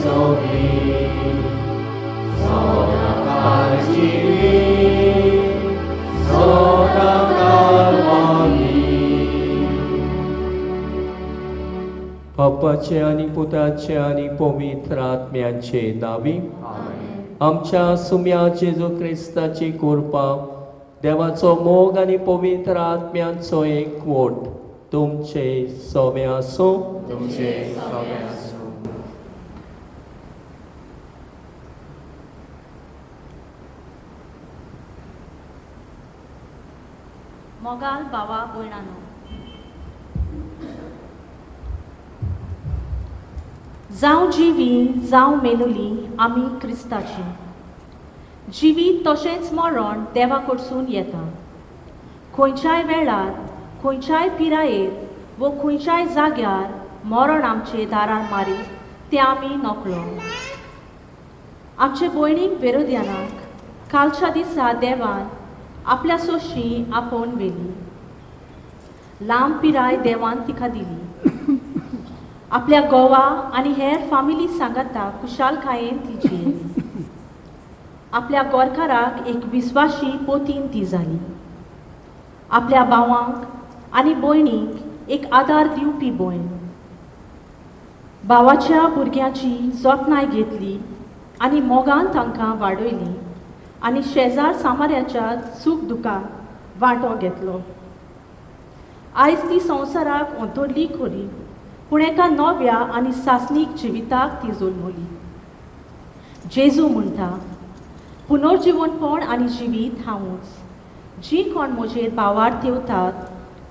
सोबी सदाकाळ जिवीत सदाकाळ वाणी बापाचे आनी पुताचे आनी पवित्र आत्म्याचे नावी आमच्या सुम्या जेजू क्रिस्ताची कृपा देवाचो मोग आनी पवित्र आत्म्याचो एकवट तुमचे सोबे आसूं. तुमचे सोबे आसूं. मोगाल भावा भयणांनो, जावं जिवी जावं मेलुली आमी क्रिस्ताची. जिवीत तशेंच मरण देवा कडसून येता. खंयच्याय वेळार खंयच्याय पिरायेर वो खंयच्याय जाग्यार मरण आमचे दारार मारीत ते आमी नकळो. आमचे भयणीक बेरोद्यानाक कालच्या दिसा देवान आपल्या सोशी आपोवन व्हेली. लांब पिराय देवान तिका दिली. आपल्या घोवा आनी हेर फामिली सांगाता कुशालकायेन ती जियेली. आपल्या गोरकाराक एक विस्वाशी पोतीन ती जाली. आपल्या भावांक आनी भयणीक एक आदार दिवपी भयण. भावाच्या भुरग्याची जतनाय घेतली आनी मोगान तांकां वाडयली आनी शेजार सामाऱ्याच्या सूख दुखाक वांटो घेतलो. आयज ती संवसाराक अंतरली खरी, पूण एका नव्या आनी सासनीक जिविताक ती जल्मली. जेजू म्हणटा, पुनर्जिवनपण आनी जिवीत हांवूच. जी कोण म्हजेर भावार तेवतात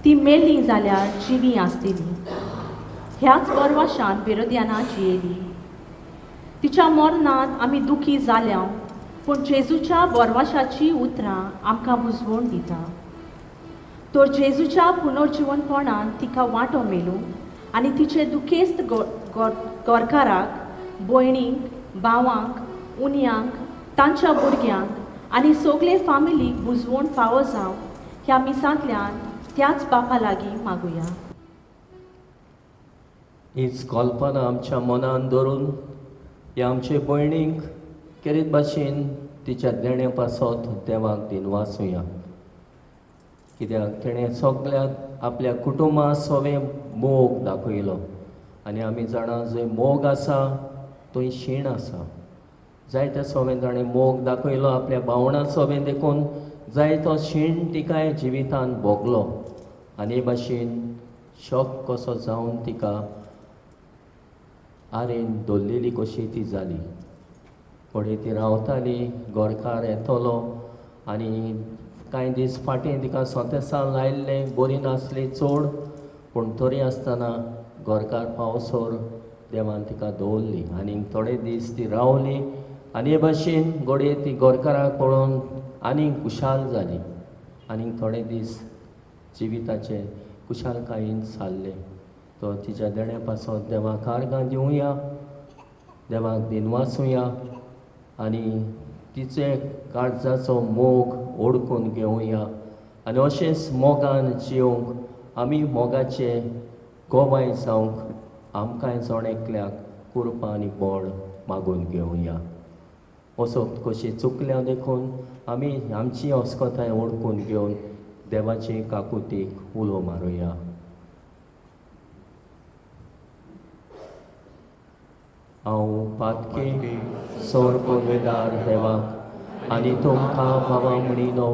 ती मेल्लीं जाल्यार जिवी आसतली. ह्याच परवाशान बेरोद्याना जियेली. तिच्या मरणांत आमी दुखी जाल्या, पूण जेजूच्या बरवाशाची उतरां आमकां बुजवण दिता. तर जेजूच्या पुनर्जिवनपणान तिका वांटो मेलूं आनी तिचे दुखेस्त गोरकाराक, भयणींक, भावांक, उन्यांक, तांच्या भुरग्यांक आनी सगळे फामिलीक बुजवण फावो जावं ह्या मिसांतल्यान त्याच बापा लागीं मागुया. हीच कल्पना आमच्या मनान धरून ह्या आमचे भयणीक केरीत भाशेन तिच्या देण्या पासत देवाक दिन वाचुया. कित्याक तिणें सगळ्याक आपल्या कुटुंबा सोबे मोग दाखयलो आनी आमी जाणा जंय मोग आसा थंय शीण आसा. जायत्या सोबेन ताणें मोग दाखयलो आपल्या भावणां सोबेन देखून जायतो शीण तिकाय जिवितान भोगलो आनी हे भाशेन शॉक कसो जावन तिका आरेन दवरलेली कशी ती जाली. फुडें ती रावताली, गोरकार येतलो आनी कांय दीस फाटीं तिका सोंतेसां लायिल्लें बरी नासली चड, पूण तरी आसतना गोरकार पावसोर देवान तिका दवरली आनी थोडे दीस ती रावली आनी हे भाशेन घडये ती गोरकाराक पळोवन आनीक कुशाल जाली आनी थोडे दीस जिविताचे कुशालकायेन सारले. तो तिच्या देण्या पासत देवाक आर्गां दिवया, देवाक दिन वाचुया आनी तिचे काळजाचो मोग ओडकून घेवया आनी अशेंच मोगान जिवंक आमी मोगाचे गोबाय जावंक आमकांय जण एकल्याक कृपा आनी बळ मागून घेवया. असो कशी चुकल्या देखून आमी आमची अस्कोताय ओळखून घेवन देवाचे काकुतीक उलो मारुया. हांव पातकी सोर पदवेदार देवाक आनी तुमकां भावा म्हणिनो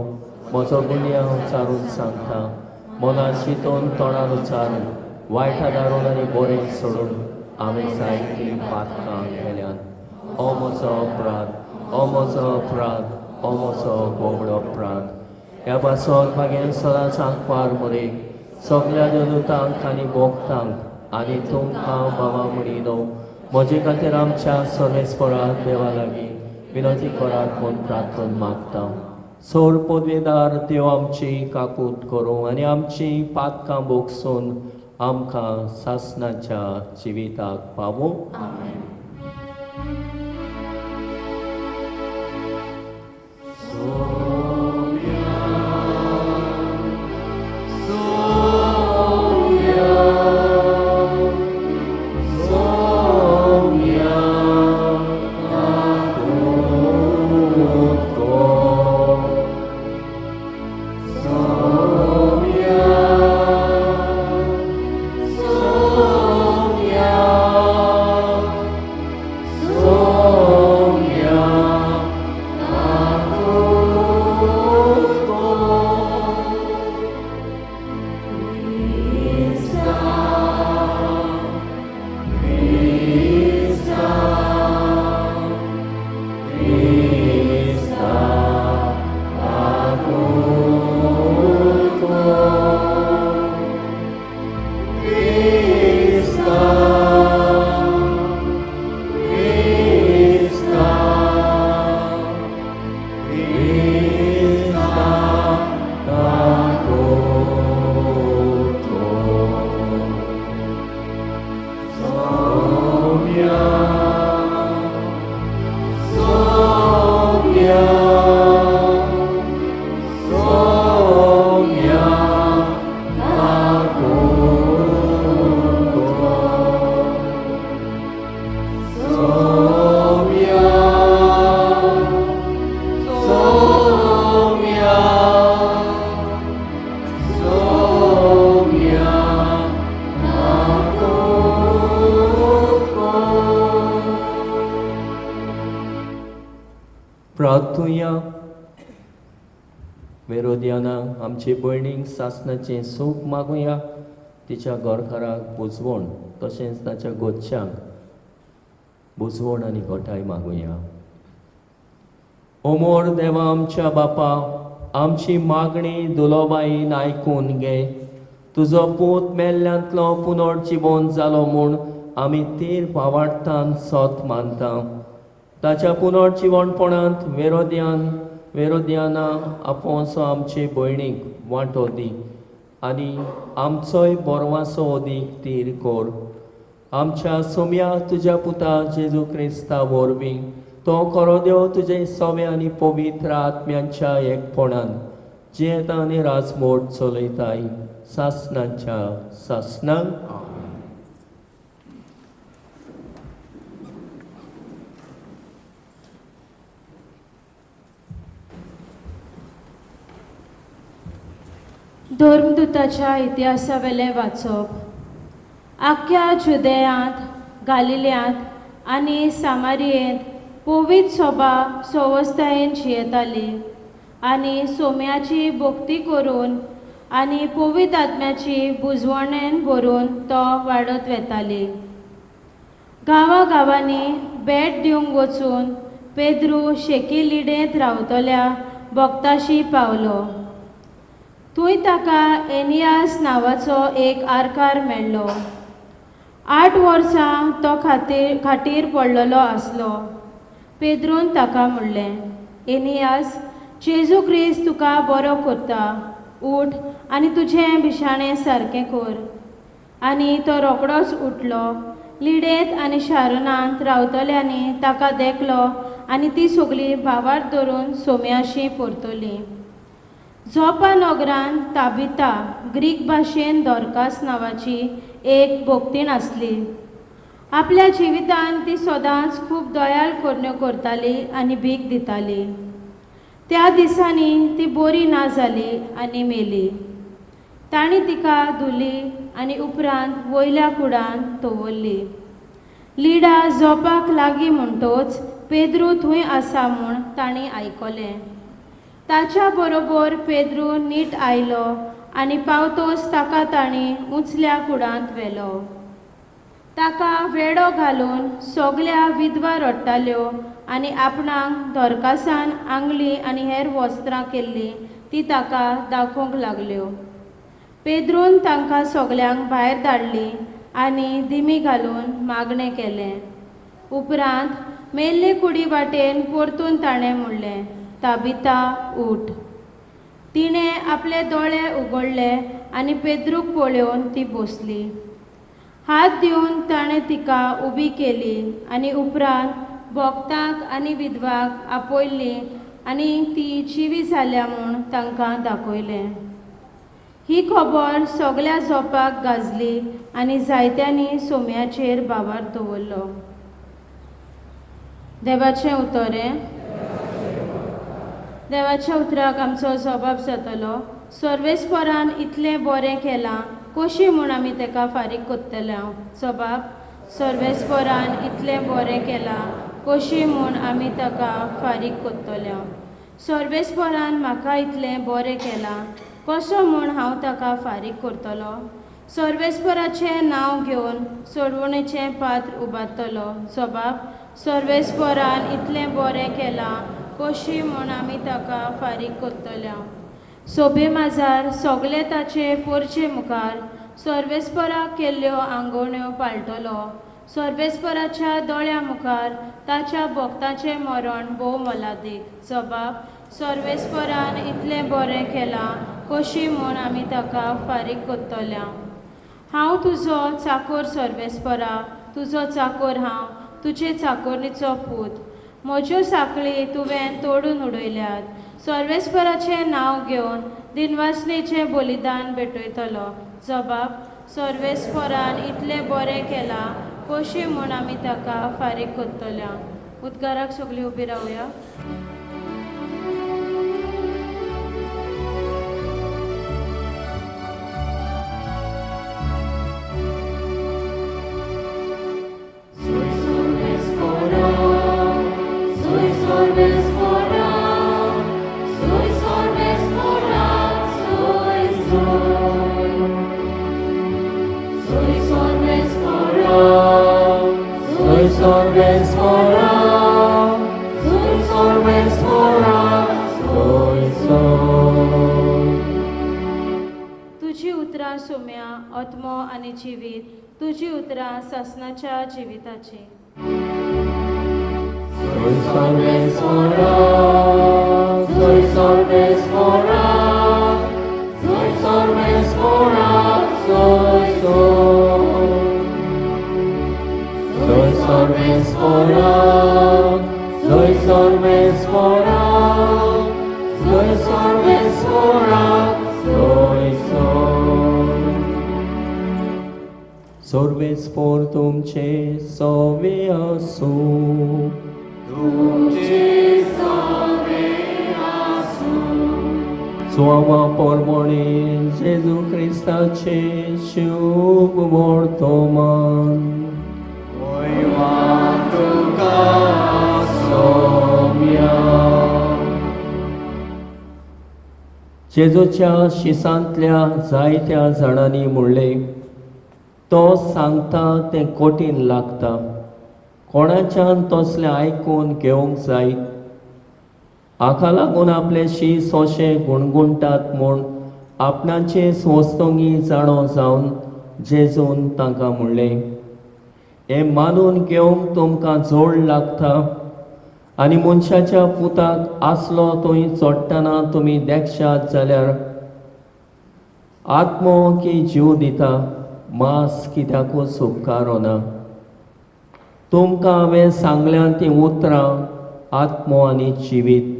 म्हजो गुन्यांव विचारून सांगता. मनात चिंतून तोंडार उच्चारून वायटा दारून आनी बरें सोडून हांवें जायतीं पातकां केल्यान. हो म्हजो अपराध, हो म्हजो अपराध, हो म्हजो बोबडो अपराध. ह्या पासत मागीर सदांच आंकवार मरे सगळ्या देवतांक आनी भोगतांक आनी तुमकां भावा म्हणिनो म्हजे खातीर आमच्या सर्वेस्परा देवा लागीं विनंती करात म्हूण प्रार्थना मागता. सोर पदवेदार देव आमची काकूट करूं आनी आमची पातकां भोगसून आमकां सासणाच्या जिविताक पावूं. प्रार्थुया. वेरोदियाना आमचे भयणीक सासणाचें सूख मागुया. तिच्या घरकाराक बुजवण तशेंच ताच्या गोच्च्यांक बुजवण आनी घोटाय मागुया. ओमोर देवा आमच्या बापा, आमची मागणी दुलोबाईन आयकून घे. तुजो पूत मेल्ल्यांतलो पुनर्जिवन जालो म्हूण आमी तीर भावार्थान सोत मानता. ताच्या पुनर्जिवणपणांत वेरोदियाना आपोवचो आमचे भयणीक वांटो दी आनी आमचोय बोरवासो ओदीक तीर कोर. आमच्या सोम्या तुज्या पुता जेजू क्रिस्ता वरवीं तो खरो देव तुजे सोवे आनी पवित्र आत्म्यांच्या एकपणान जेता आनी राजमोट चलयताय सासणांच्या सासणांक. धर्मदुताच्या इतिहासावेलें वाचप. आख्या जुदेयांत, गालिल्यांत आनी सामारियेंत पवित्र सभा संवस्थायेन जियेताली आनी सोम्याची भक्ती करून आनी पवित्र आत्म्याची बुजवणेन भरून तो वाडत वेताली. गांवांनी भेट दिवंक वचून पेद्रू शेकी लिडेंत रावतल्या भक्ताशी पावलो. थंय ताका एनियास नांवाचो एक आरकार मेळ्ळो. 8 वर्सां तो खाटीर पडलेलो आसलो. पेद्रून ताका म्हणलें, एनियास, जेजू क्रिस्त तुका बरो करता. उठ आनी तुजें बिशाणें सारकें कर. आनी तो रोकडोच उठलो. लिडेंत आनी शारोनांत रावतल्यांनी ताका देखलो आनी ती सगळीं भावार्थ धरून सोम्याशी परतली. जोपा नगरांत ताबिता, ग्रीक भाशेन दोरकास नांवाची एक भक्तीण आसली. आपल्या जिवितांत ती सदांच खूब दयाळ करण्यो करताली आनी भीक दिताली. त्या दिसांनी ती बरी ना जाली आनी मेली. तांणी तिका धुली आनी उपरांत वयल्या कुडांत दवरली. लिडा जोपाक लागीं म्हणटोच पेद्रू थंय आसा म्हूण तांणी आयकलें. ताच्या बरोबर पेद्रू नीट आयलो आनी पावतोच ताका तांणी उंचल्या कुडांत व्हेलो. ताका वेडो घालून सगल्या विधवा रडटाल्यो आनी आपणाक दोरकासान आंगली आनी हेर वस्त्रां केल्लीं ती ताका दाखोवंक लागल्यो. पेद्रून तांकां सगल्यांक भायर धाडली आनी दिमी घालून मागणें केलें. उपरांत मेल्ले कुडी वाटेन परतून ताणें म्हणलें, ताबिता, उठ. तिणें आपले दोळे उगडले आनी पेद्रूक पळोवन ती बसली. हात दिवन ताणें तिका उबी केली आनी उपरांत भोगतांक आनी विधवाक आपयल्ली आनी ती जिवी जाल्या म्हूण तांकां दाखयलें. ही खबर सगल्या जोपाक गाजली आनी जायत्यांनी सोम्याचेर भावार्थ दवरलो. देवाचें उतरें. देवाच्या उतराक आमचो जबाब जातलो, सर्वेस्परान इतलें बरें केलां, कशी म्हूण आमी ताका फारीक कोत्तले. जबाब, सर्वेस्परान इतलें बरें केलां, कशी म्हूण आमी ताका फारीक कोत्तले. सर्वेस्परान म्हाका इतलें बरें केलां, कसो म्हूण हांव ताका फारीक करतलो. सर्वेस्पराचें नांव घेवन सोडवणेचें पात्र उबारतलो. जबाब, सर्वेस्परान इतलें बरें केलां, कशी म्हूण आमी ताका फारीक कोत्तले. सोबे माजार सगळे ताचे पोरचे मुखार सर्वेस्पराक केल्ल्यो आंगवण्यो पाळटलो. सर्वेस्पराच्या दोळ्या मुखार ताच्या भक्ताचें मरण भोव मोलादीक. जबाब, सर्वेस्परान इतलें बरें केलां, कशी म्हूण आमी ताका फारीक कोत्तले. हांव तुजो चाकर सर्वेस्परा, तुजो चाकर हांव, तुजे चाकरणीचो पूत. म्हज्यो साखळी तुवें तोडून उडयल्यात. सर्वेस्पराचें नांव घेवन दिनवासनेचें बलिदान भेटयतलो. जबाब, सर्वेस्परान इतलें बरें केलां, कशी म्हूण आमी ताका फारीक कोत्तल्या. उद्गाराक सगळीं उबी रावया. Soy Sorves fora, spora, soisor me spora, soisor. तुजी उतरां सुम्या आत्मो आनी जिवीत, तुजी उतरां ससनाच्या जिविताची. Soisor me spora, soisor me spora, soisor me spora, soisor. Soisor me spora, soisor me spora, soisor me spora, soisor. Sorve spor तुमचे सोवे असू, Słowa pormoni Jezu Chrystacie siłb wortoman. Ojwan tuka Somia. जेजूच्या शिसांतल्या जायत्या जाणांनी म्हणले, तो सांगता तें कठीण लागता, कोणाच्यान तसलें आयकून घेवंक जाय. हाका लागून आपले शीस अशें गुणगुणटात म्हूण आपणाचे स्वस्तोंगी जाणो जावन जेजून तांकां म्हणलें, हें मानून घेवंक तुमकां जोड लागता आनी मनशाच्या पुताक आसलो थंय चडटना तुमी देखशात जाल्यार आत्मो की जीव दिता, मास कित्याकूच उपकारो ना. तुमकां हांवें सांगल्यां तीं उतरां आत्मो आनी जिवीत,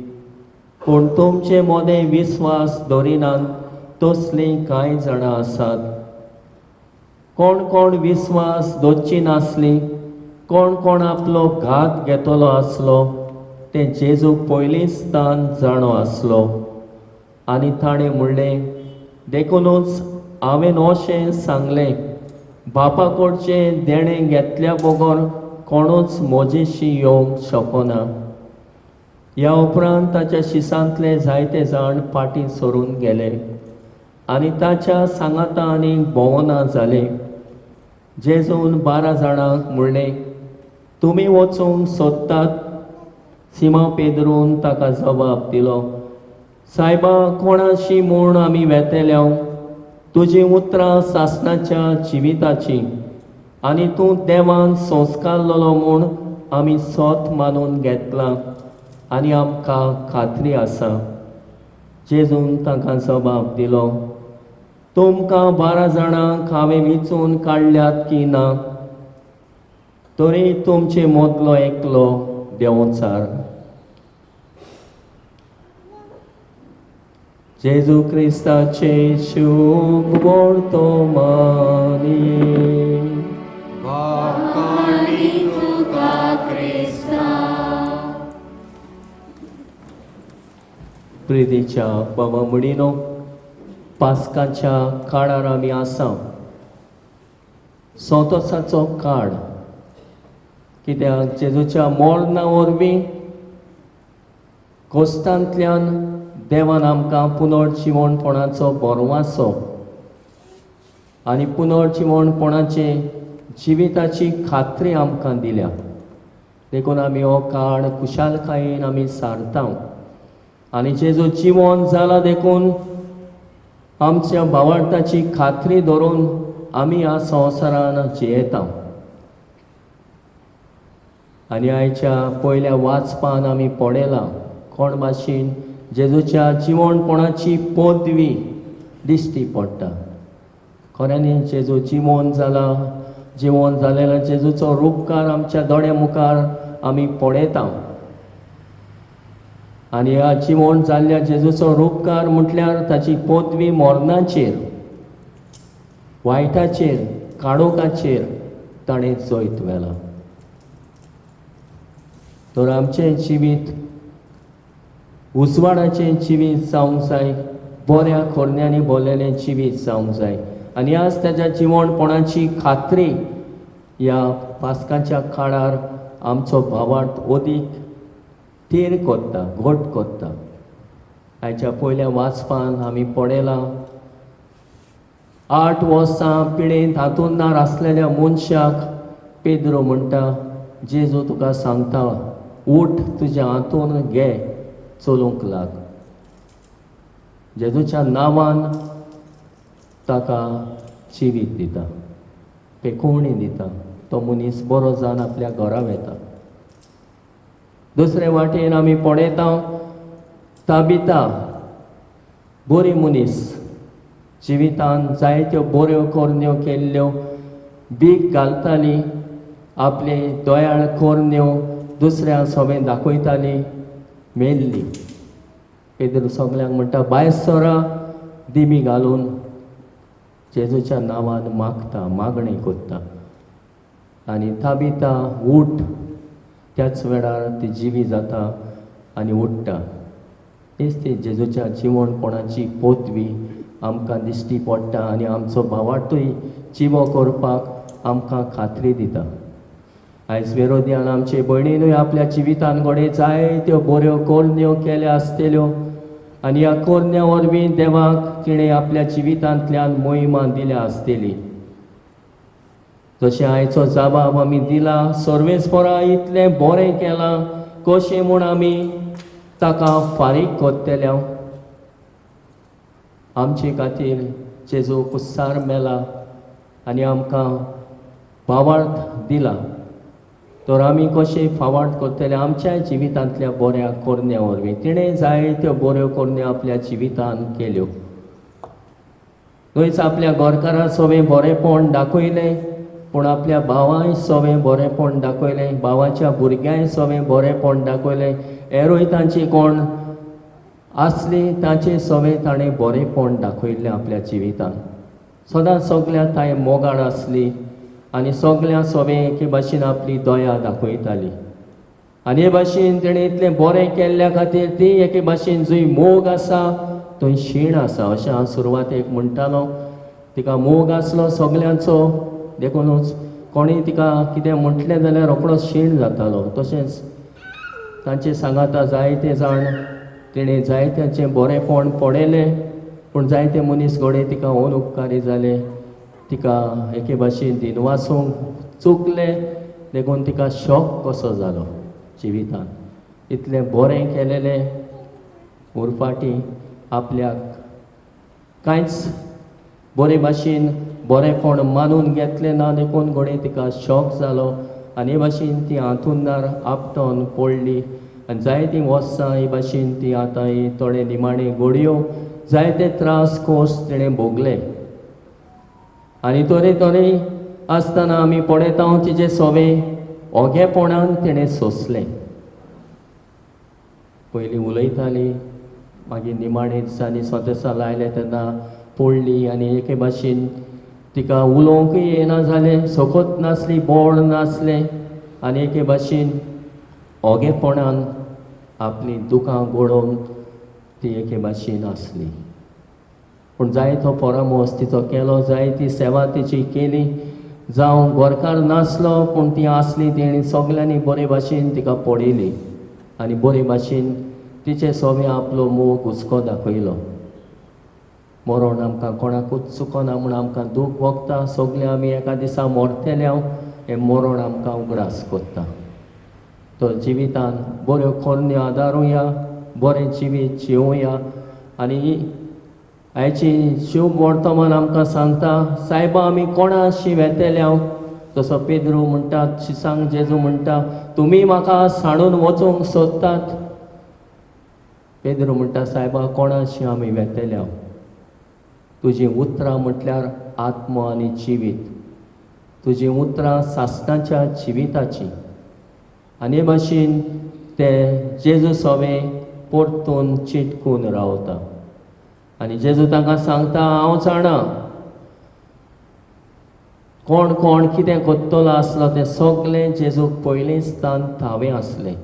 पूण तुमचे मोदें विस्वास दवरिनात तसलीं कांय जाणां आसात. कोण कोण विस्वास दवरची नासली, कोण कोण आपलो घात घेतलो आसलो तें जेजूक पयलींचतान जाणो आसलो. आनी ताणें म्हणलें, देखूनच हांवें अशें सांगलें, बापा कडचें देणें घेतल्या बगर कोणूच म्हजेशी येवंक शकना. ह्या उपरांत ताच्या शिसांतले जायते जाण फाटीं सरून गेले आनी ताच्या सांगाता आनीक भोवना जाले. जेजून 12 जाणांक म्हणलें, तुमी वचूंक सोदतात? सिमो पेद्रून ताका जबाब दिलो, सायबा, कोणाशी म्हूण आमी वेतेल्या? तुजीं उतरां सासणाच्या जिविताची आनी तूं देवान संस्कारलेलो म्हूण आमी सोत मानून घेतलां आनी आमकां खात्री आसा. जेजून तांकां जबाब दिलो, तुमकां 12 जाणांक हांवें विचून काडल्यात की ना? तरी तुमचे मदलो एकलो देंवचार. जेजू क्रिस्ताचे शुभ वर्तमानी. Vakani tuka Krista. प्रितीच्या बाबा मुडीनो, पास्काच्या काळार आमी आसा. संतोसाचो काळ, कित्याक जेजूच्या मरणा वरवीं कोस्तांतल्यान देवान आमकां पुनर्जिवणपणाचो बोरवासो आनी पुनर्जिवणपणाचे जिविताची खात्री आमकां दिल्या. देखून आमी हो काळ खुशालकायेन आमी सारता आनी जेजू जिवन जाला देखून आमच्या भावार्थाची खात्री धरून आमी ह्या संवसारान जियेता. आनी आयच्या पयल्या वाचपान आमी पळयलां कोण भाशेन जेजूच्या जिवणपणाची पदवी दिश्टी पडटा. खऱ्यांनी जेजू जिवन जाला, जिवन जालेलो जेजूचो रूपकार आमच्या दोळ्या मुखार आमी पळयता. आनी ह्या जिवन जाल्ल्या जेजूचो रूपकार म्हटल्यार ताची पदवी मरणाचेर, वायटाचेर, काळोखाचेर ताणें जैत व्हेला. तर आमचें जिवीत उजवाडाचें जिवीत जावंक जाय, बऱ्या खोरण्यांनी भरलेलें जिवीत जावंक जाय. आनी आज ताच्या जिवणपणाची खात्री ह्या पास्काच्या काळार आमचो भावार्थ अदीक थीर कोत्ता, घट कोत्ता. आयच्या पयल्या वाचपान आमी पळयलां 8 वर्सां पिडेंत हातूंत आसलेल्या मनशाक पेद्रो म्हणटा, जेजू तुका सांगता उठ तुज्या हातून घे चलूंक लाग. जेजूच्या नांवान ताका जिवीत दिता, पेखोवणी दिता. तो मनीस बरो जावन आपल्या घरा वेता. दुसरे वाटेन आमी पळयता ताबिता, बरी मनीस, जिवितान जायत्यो बऱ्यो कोरण्यो केल्ल्यो, भीक घालताली, आपले दोयाळ कोरण्यो दुसऱ्या सोबे दाखयताली, मेल्ली. पेद्रू सगल्यांक म्हणटा भायर सरा, दिमी घालून जेजूच्या नांवान मागता, मागणी कोत्ता. आनी ताबिता उठ, त्याच वेळार ती जिवी जाता आनी उठ्ठा. हेच ती जेजूच्या जिवणपणाची पोतवी आमकां दिश्टी पडटा आनी आमचो भावार्थूय जिवो करपाक आमकां खात्री दिता. आयज विरोध्यान आमचे भयणीनूय आपल्या जिवितान घडये जायत्यो बऱ्यो कोरण्यो केल्या आसतल्यो आनी ह्या कोरण्या वरवीं देवाक तिणें आपल्या जिवितांतल्यान मोहिमा दिल्या आसतली. जशें आयचो जाबाब आमी दिला, सर्वेस्परा इतलें बरें केलां, कशें म्हूण आमी ताका फारीक कोत्तेल्या. आमचे खातीर जेजू कुस्सार मेला आनी आमकां भावार्थ दिला, तर आमी कशें फावार्थ करतले आमच्या जिवितांतल्या बऱ्या कोरण्या वरवीं. तिणें जायत्यो बऱ्यो कोरण्यो आपल्या जिवितान केल्यो. थंयच आपल्या घरकारां सगळें बरेंपण दाखयलें, पूण आपल्या भावाय सगळें बरेंपण दाखयलें, भावाच्या भुरग्यांय सगळें बरेंपण दाखयलें. हेरूय तांची कोण आसली, तांचे सगळें ताणें बरेंपण दाखयल्लें आपल्या जिवितान. सदांच सगल्या ताय मोगाळ आसली आनी सगल्या सगळें एके भाशेन आपली दया दाखयताली. आनी हे भाशेन तेणें इतलें बरें केल्ल्या खातीर ती एके भाशेन जंय मोग आसा थंय शीण आसा, अशें हांव सुरवातेक म्हणटालो. तिका मोग आसलो सगल्यांचो, देखूनच कोणीय तिका कितें म्हटलें जाल्यार रोखडोच शीण जातालो. तशेंच तांचे सांगाता जायते जाण तिणें जायत्यांचें बरेंपण पळयलें, पूण जायते मनीस घोडे तिका ओन उपकारी जाले, तिका एके भाशेन दिनवासूंक चुकले, देखून तिका शॉक कसो जालो जिवितान. इतलें बरें केलेलें उरफाटी आपल्याक कांयच बरे भाशेन बरेंपण मानून घेतलें ना, देखून घोडे तिका शॉक जालो आनी हे भाशेन ती हातूंदार आपटोन पडली. आनी जायतीं वर्सां हे भाशेन ती आतां ही थोडे निमाणे घडयो जायते त्रास कोस तिणें भोगले. आनी तोरे आसतना आमी पळयता तिचे सगळें ओगेपणान तिणें सोंसलें. पयलीं उलयताली, मागीर निमाणे दिसांनी स्वतेसा लायले तेन्ना पडली आनी एके भाशेन तिका उलोवंकूय येना जालें, सोकोत नासली, बोड नासलें आनी एके भाशेन ओगेपणान आपलीं दुखां घडोवन ती एके भाशेन आसली. पूण जायतो परामोस तिचो केलो, जायती सेवा तिची केली. जावं गोरकार नासलो पूण ती आसली, तेणी सगल्यांनी बरे भाशेन तिका पळयली आनी बरे भाशेन तिचे सगळें आपलो मोग हुस्को दाखयलो. मरण आमकां कोणाकूच चुकोना म्हूण आमकां दूख भोगता. सगळे आमी एका दिसा मरतले, हें मरण आमकां उगडास कोत्ता. तर जिवितान बऱ्यो कोरण्यो आदारुया, बरें जिवीत जिवुया. आनी आयची शुभ वर्तमान आमकां सांगता, सायबा आमी कोणाशी वेतेल्या, जसो पेद्रू म्हणटा, शिसांग जेजू म्हणटा, तुमी म्हाका साणून वचूंक सोदतात. पेद्रू म्हणटा, सायबा कोणाशी आमी वेतेल्या. तुजीं उतरां म्हटल्यार आत्मा आनी जिवीत, तुजीं उतरां सासणाच्या जिविताची. आनी हे भाशेन ते जेजू सगळें परतून चिटकून रावता. आनी जेजू तांकां सांगता, हांव जाणा कोण कोण कितें कोत्तलो आसलो तें सगलें जेजूक पयलींचतान थावें आसलें.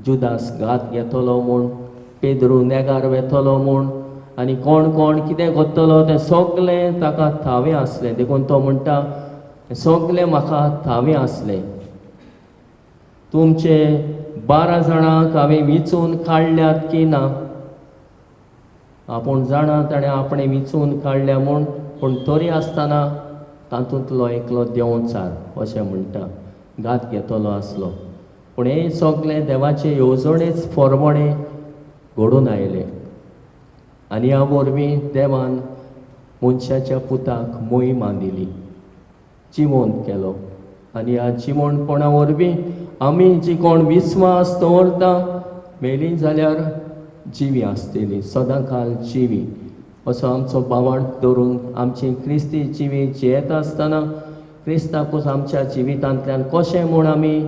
जुदास घात घेतलो म्हूण, पेद्रू नेगार वेतलो म्हूण, आनी कोण कोण कितें कोत्तलो तें सगलें ताका थावें आसलें. देखून तो म्हणटा, सगलें म्हाका थावें आसलें. तुमचे 12 जाणांक हांवें विचून काडल्यात की ना. आपूण जाणा ताणें आपणें विचून काडल्या म्हूण, पूण तरी आसतना तातूंतलो एकलो देंवचार अशें म्हणटा. घात घेतलो आसलो. पूण हे सगळे देवाचे येवजणेच फॉर्मणे घडून आयले. आनी ह्या वरवीं देवान मनशाच्या पुताक मोहिमा दिली, जिवंत केलो. आनी ह्या जिवंतपणा वरवीं आमी जी कोण विस्वास दवरता मेली जाल्यार जिवी आसतली, सदां काल जिवी असो आमचो भावार्थ धरून आमची क्रिस्ती जिवी जियेता आसतना क्रिस्ताकूच आमच्या जिवितांतल्यान कशें म्हूण आमी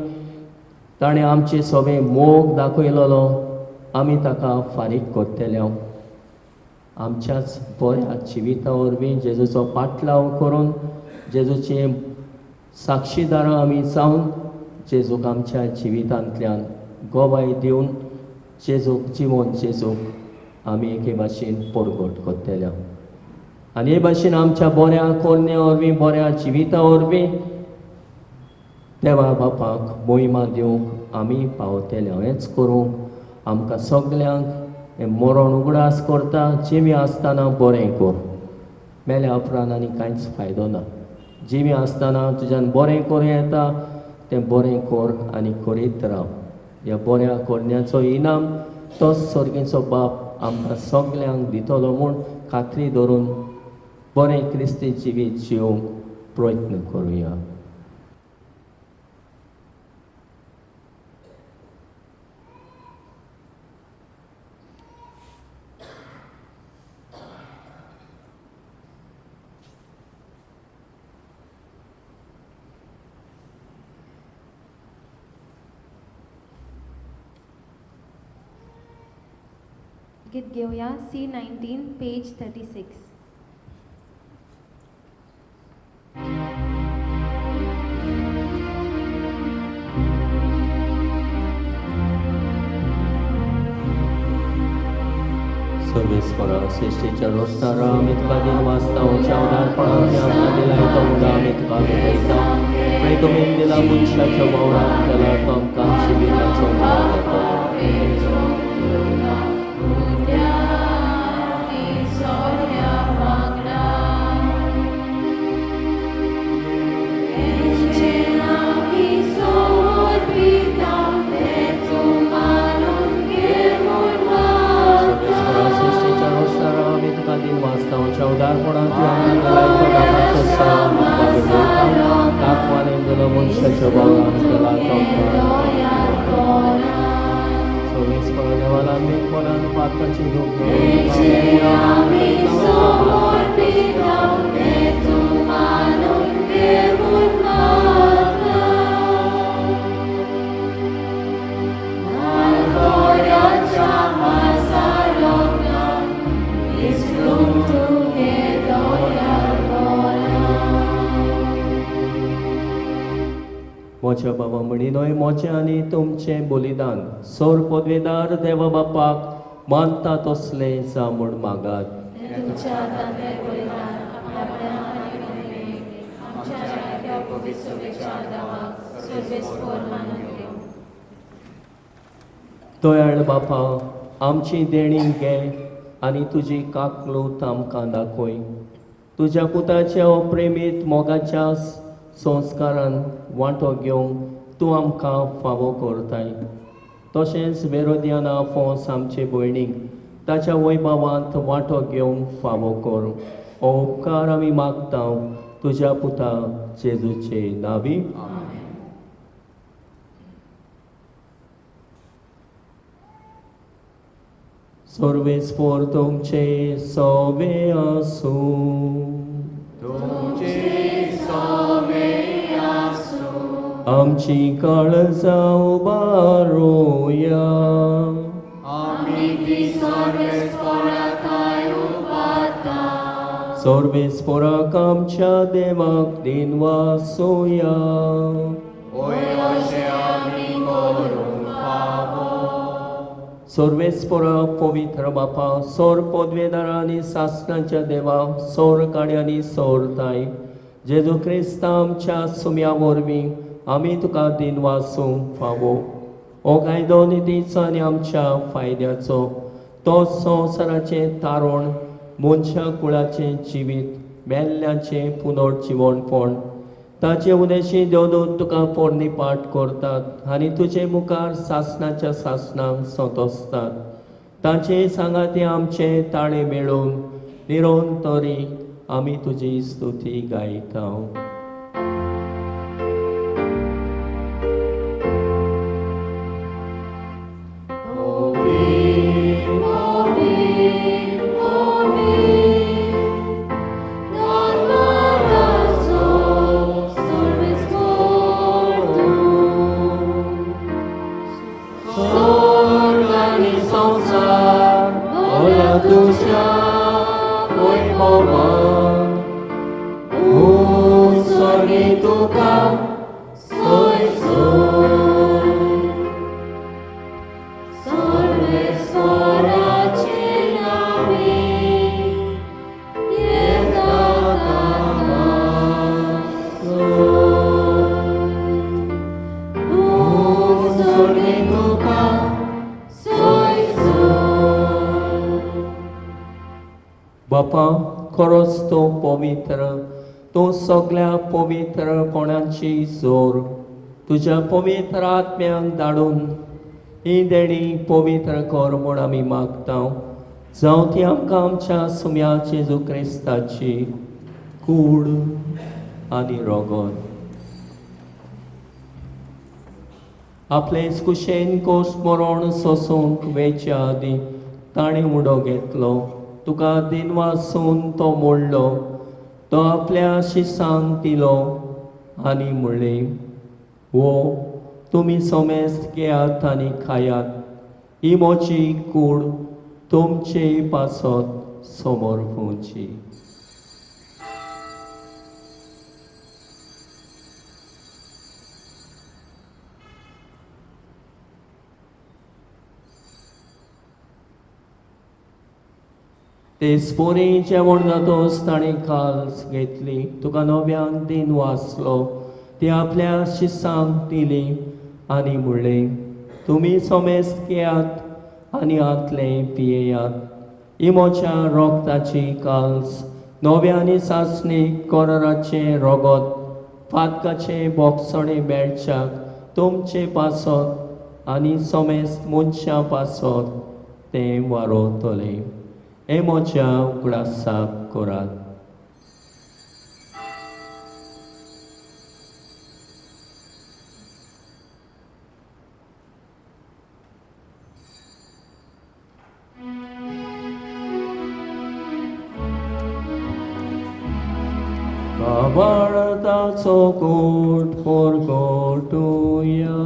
ताणें आमचे सगळे मोग दाखयलेलो आमी ताका फारीक करतले. आमच्याच बऱ्या जिविता वरवीं जेजूचो पाटलाव करून जेजूचे साक्षीदारां आमी जावन जेजूक आमच्या जिवितांतल्यान गोवाय दिवन जेजूक आमी एके भाशेन परगट करतले. आनी हे भाशेन आमच्या बऱ्या कोरण्या वरवीं बऱ्या जिविता वरवीं देवा बापाक मोहिमा दिवंक आमी पावतले. हेंच करूंक आमकां सगल्यांक हें मरण उगडास करता जिवी आसतना बरें कर. मेल्या उपरांत आनी कांयच फायदो ना. जिवी आसतना तुज्यान बरें करूं येता तें बरें कर आनी करीत राव. ह्या बऱ्या कोरण्याचो इनाम तोच सर्गेचो बाप आमकां सगल्यांक दितलो म्हूण खात्री धरून बरें क्रिस्ती जिवीत जिवंक प्रयत्न करुया. गीत घेऊया C19 पेज 36. सर्वेस्परा सृष्टीच्या रोस्तारा आमी तुका दिन वाचता उच्चावदारपणांतली आमकां दिलाय तो मुदा आमी तुका भेटयता. आनी तुमी दिला मनशाच्या वावराक केला तो आमकां जिविताचो भाग येता. उदारपणांतली आमकां दिलाय तो नामाचो सण आमकां भेटयता. ताकवान दिलो मनशाच्या वावराक केला तो आमकां सर्वेस्परा देवाला आमी कोणान पातकाची दूख मोच्या बाबा म्हणिनोय मोचे आनी तुमचे बलिदान सोर पदवेदार देवा बापाक मानता तसले जा म्हूण मागात. दयाळ बापा आमची देणी घे आनी तुजी काकलूत आमकां दाखय. तुज्या पुताच्या अप्रेमीत मोगाच्या संस्कारान वांटो घेवंक तूं आमकां फावो करताय. तशेंच वेरोदियाना फोस आमचे भयणीक ताच्या वैभवांत वांटो घेवंक फावो कर. हो उपकार आमी मागता तुज्या पुता जेजूचे नांवी. सर्वेस्पोर तुमचे सोवे आसूं. आमची काळजां उबारुया. सर्वेस्पोराक आमच्या देवाक दिन वासुया. सर्वेस्पोरा पवित्र बापा सोर पदवेदारा आनी सासणाच्या देवा सोर काणी आनी सोर ताई जेजू क्रिस्त आमच्या सुम्या वरवीं आमी तुका दिन वासूंक फावो. हो कायदो नितीचो आनी आमच्या फायद्याचो तो संवसाराचें तारण मनशा कुळाचें जिवीत मेल्ल्याचें पुनर्जिवणपण ताचे उदेशी देवदूत तुका पोरणी पाठ करतात आनी तुजे मुखार सासणाच्या सासणांक सोंतोसतात. तांचे सांगाती आमचे ताळे मेळून निरोन तरी आमी तुजी स्तुती गायता. बापा, खरोच तो पवित्र, तो सगळ्या पवित्रपणाची जोर तुझ्या पवित्र आत्म्यांक धाडून ही देणी पवित्र कर म्हूण आमी मागता. जावं ती आमकां आमच्या सुम्या जेजू क्रिस्ताची कूड आनी रगत. आपले कुशेन कोश्ट मरण सोसूंक वेच्या आदी ताणें उडो घेतलो. तुका दिनवासून तो मोडलो. तो आपल्या शिसांक दिलो आनी म्हणलें, वो तुमी सोमेस्त घेयात आनी खायात. ही म्हजी कूड तुमचे पासत समोर पोवची. ते स्पोरी जेवण जातोच ताणें काल्स घेतली. तुका नव्यान दिन वाचलो. ती आपल्या शिसांक दिली आनी म्हणलें, तुमी सोमेस्त घेयात आनी आतले पियेयात. ही म्हज्या रोगताची काल्स नव्या आनी सासणीक कोराचे रगत फातकाचे बोगसणे मेळच्याक तुमचे पासत आनी सोमेस्त मनशां पासत तें वारोतले. हे म्हज्या उगडासाक करात. काबाळताचो कोट परगटुया.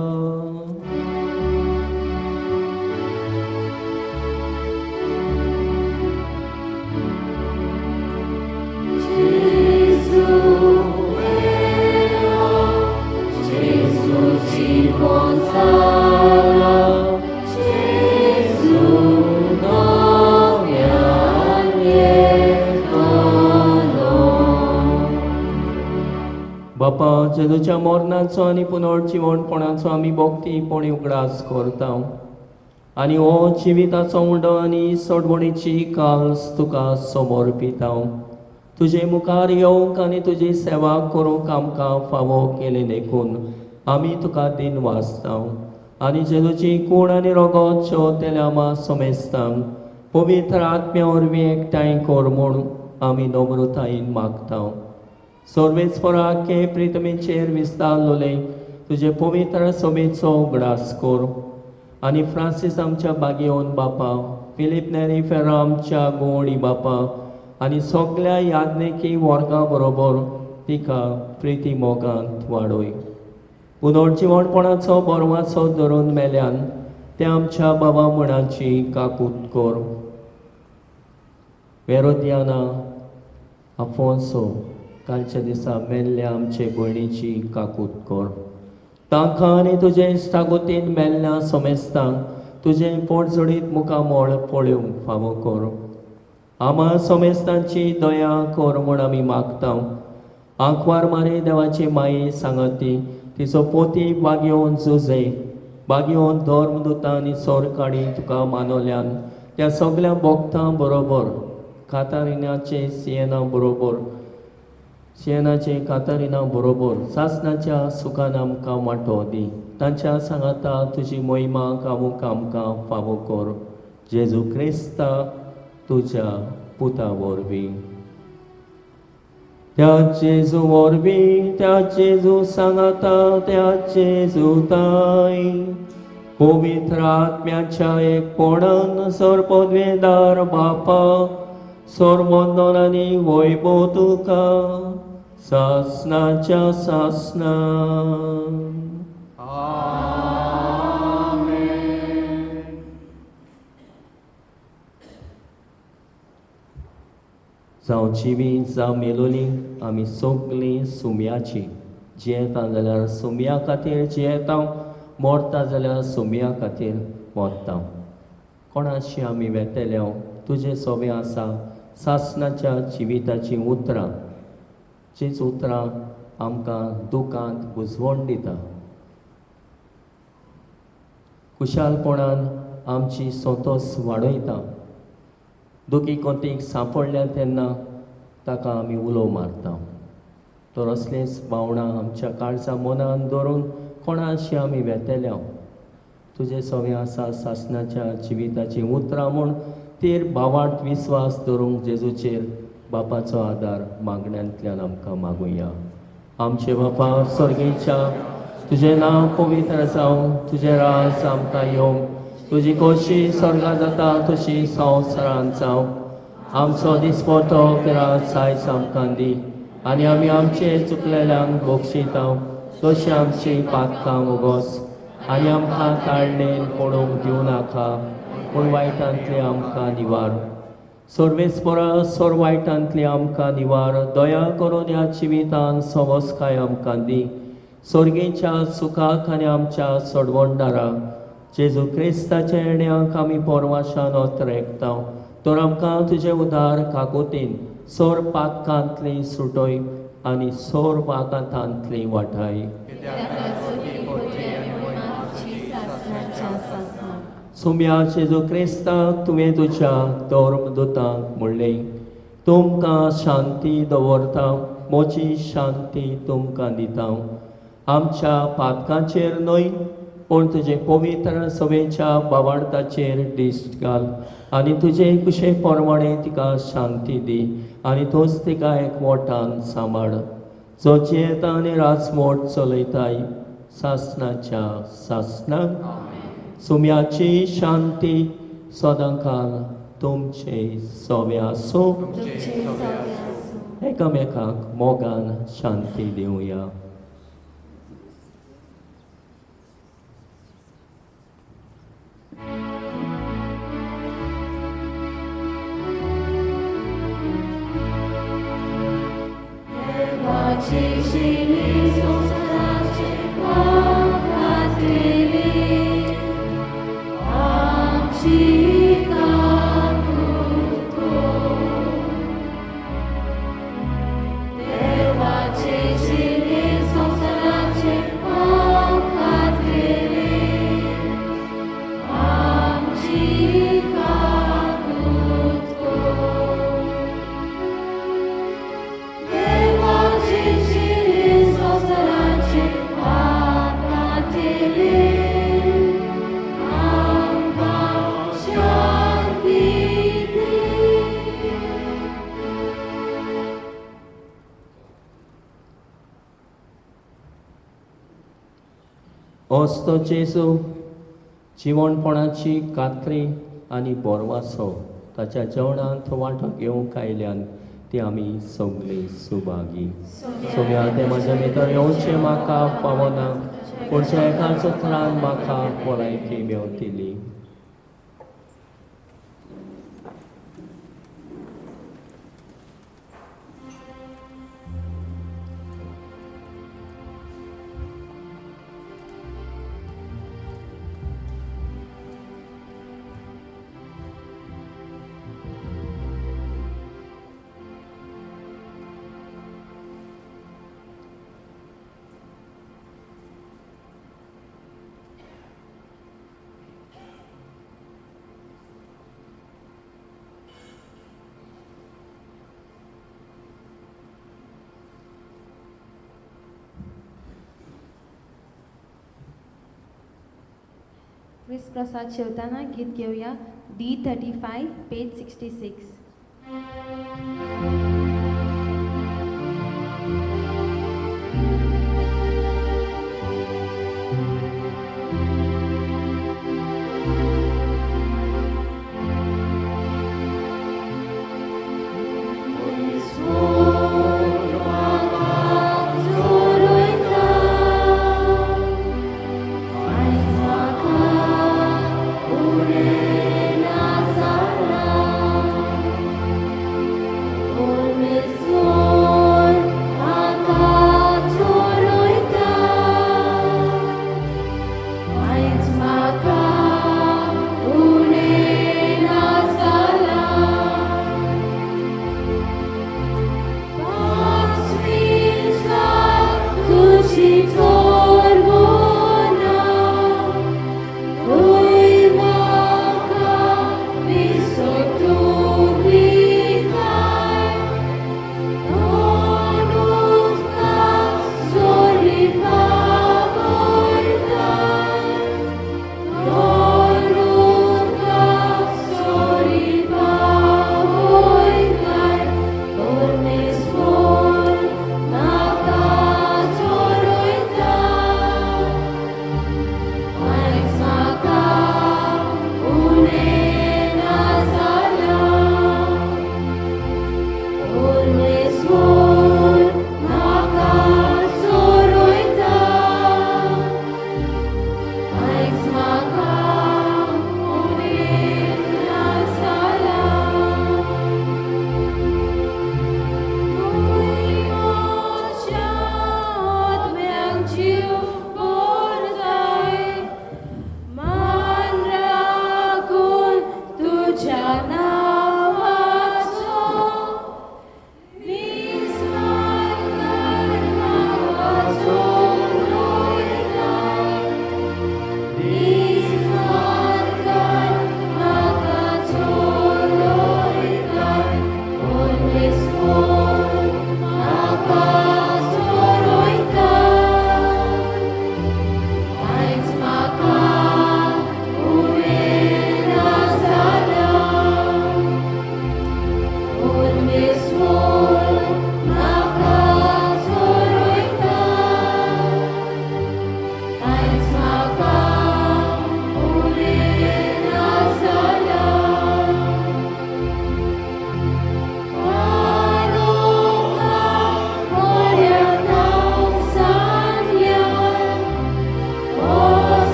बापा, जेजूच्या मरणाचो आनी पुनर्जीवणपणाचो आमी भोक्तीपणी उगडास करता आनी हो जिविताचो उंडो आनी सोडवणीची काल्स तुका समर्पिता. तुजे मुखार येवंक आनी तुजी सेवा करूंक आमकां फावो केले देखून आमी तुका दिन वाचता आनी जेजूची कूड आनी रगत शेवतेल्या सोमेस्तांक पवित्र आत्म्या वरवीं एकठांय कर म्हूण आमी नम्रतायेन मागता. सर्वेस्पराके प्रितमेचेर विस्तारलोले तुजे पवित्र सभेचो उगडास कर आनी फ्रांसीस आमच्या बागेवन बापा, फिलीप नेरी फेरा आमच्या गोवणी बापा आनी सगळ्या याज्ञिकी वर्गा बरोबर तिका प्रिती मोगांत वाडय. पुनर्जीवणपणाचो बरवासो धरून मेल्यान ते आमच्या बाबा मणाची काकूट कर. वेरोदियाना आफोन्सो कालच्या दिसा मेल्ल्या आमचे भयणीची काकूट कर. तांकां आनी तुजे इश्टागोतीन मेल्ल्या सोमेस्तांक तुजे पोटजोडीत मुखामोळ पळोवंक फावो कर. आमा सोमेस्तांची दया कर म्हूण आमी मागता. आंकवार मारे देवाची माये सांगाती तिचो पोती बागेवन झुजे बागेवन धर्मदुतांनी सोर काडी तुका मानवल्यान त्या सगळ्या भक्तां बरोबर कातारिनाचे सियेना बरोबर सियनाचे कातरिना बरोबर सासनाच्या सुखान आमकां वांटो दी. तांच्या सांगाता तुजी मोहिमा कामूक आमकां फावो कर. जेजू क्रिस्ता तुज्या पुता वरवीं. त्या जेजू वरवीं, त्या जेजू सांगाता, त्या जेजू ताई पवित्र आत्म्याच्या एकपणान सरपदवेदार बापा सर्वोन्नन आनी वैभव तुका सासनाच्या सासना. जावं जिवी जावं मेलोली आमी सगळीं सुमयाची. जियेता जाल्यार सुमया खातीर जियेता, मरता जाल्यार सुमया खातीर मरता. कोणाशी आमी वेतेल्या तुजे सोबे आसा सासनाच्या जिविताची उतरां. जीच उतरां आमकां दुखांत बुजवण दिता. खुशालपणान आमची सोतोस वाडयता. दुखी कोंतीक सांपडल्या तेन्ना ताका आमी उलो मारता. तर असलेच भावना आमच्या काळजा मनान धरून कोणाशी आमी वेतेल्या तुजे सोबे आसा सासनाच्या जिविताची उतरां म्हूण तीर भावार्थ विस्वास धरूंक जेजूचेर बापाचो आदार मागण्यांतल्यान आमकां मागुया. आमचे बापा स्वर्गीच्या, तुजें नांव पवित्र जावं, तुजें राज आमकां येवं, तुजी खोशी स्वर्गा जाता तशी संवसारांत जावं. आमचो दिसपतो पिराय आयज आमकां दी आनी आमी आमचे चुकलेल्यांक बक्षिता तशी आमची पातकां वगोस. आनी आमकां ताळणेन पडूंक दिवं नाका, पूण वायटांतली आमकां निवार. सर्वेस्परा सोर वायटांतली आमकां निवार. दया करून ह्या जिवितान सवस्काय आमकां दी. स्वर्गीच्या सुखाक आनी आमच्या सोडवणदारा जेजू क्रिस्ताच्या येण्याक आमी परवाशान ओतरेकता. तर आमकां तुजे उदार काकुतीन सोर पातकांतली सुटोय आनी सोर वागातांतली वाटाय. सुम्या जेजू क्रिस्ताक तुवें तुज्या धर्मदुतांक म्हणलें, तुमकां शांती दवरता, म्हजी शांती तुमकां दिता. आमच्या पातकांचेर न्हय पूण तुजे पवित्र सवेच्या भावार्थाचेर दिश्ट घाल आनी तुजे कुशे प्रमाणे तिका शांती दी आनी तूंच तिका एकवटान सांबाळ. जो जियेता आनी राजमोट चलयताय सासनाच्या सासनाक. सुम्याची शांती सदांकाल तुमचे सोबे आसूं. एकामेकाक मोगान शांती दिवया. असतो जेजू जिवणपणाची कात्री आनी बोरवासो ताच्या जेवणांत वांटो घेवंक आयल्यान ती आमी सगळीं सुभागी. सोम्या ते म्हज्या भितर येवचें म्हाका फावना, पूण एकाच उतरान म्हाका भलायकी मेवतली. क्रिस प्रसाद शेवताना गीत घेऊया D35 page 66.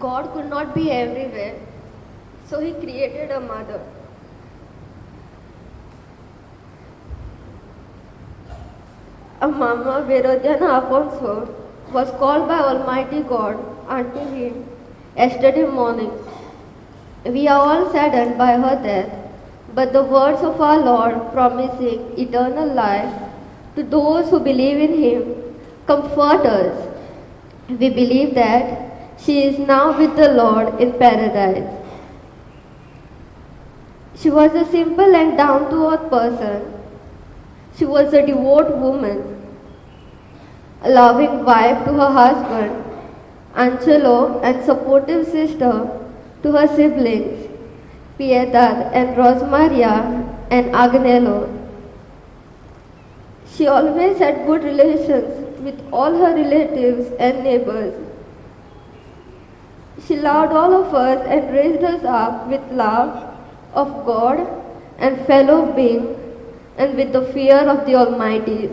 God could not be everywhere, so He created a mother. A Mama Verodiana Afonso was called by Almighty God unto Him yesterday morning. We are all saddened by her death, but the words of our Lord promising eternal life to those who believe in Him comfort us. We believe that she is now with the Lord in paradise. She was a simple and down-to-earth person. She was a devout woman, a loving wife to her husband, Angelo, and supportive sister to her siblings, Piedad and Rosmaria and Agnello. She always had good relations with all her relatives and neighbors. She loved all of us and raised us up with love of God and fellow being and with the fear of the Almighty.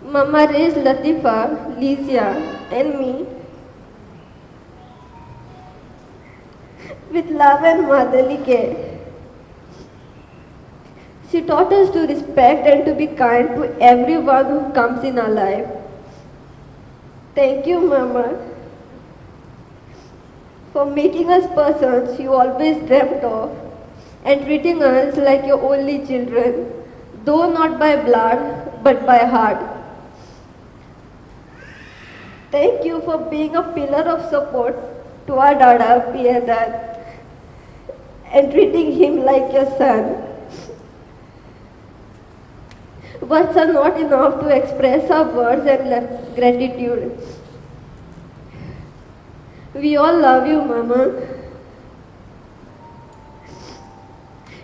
Mama raised Latifa, Licia, and me with love and motherly care. She taught us to respect and to be kind to everyone who comes in our life. Thank you, Mama, for making us persons you always dreamt of and treating us like your only children, though not by blood, but by heart. Thank you for being a pillar of support to our Dada, Piedad, and treating him like your son. Words are not enough to express our words and gratitude. We all love you, Mama.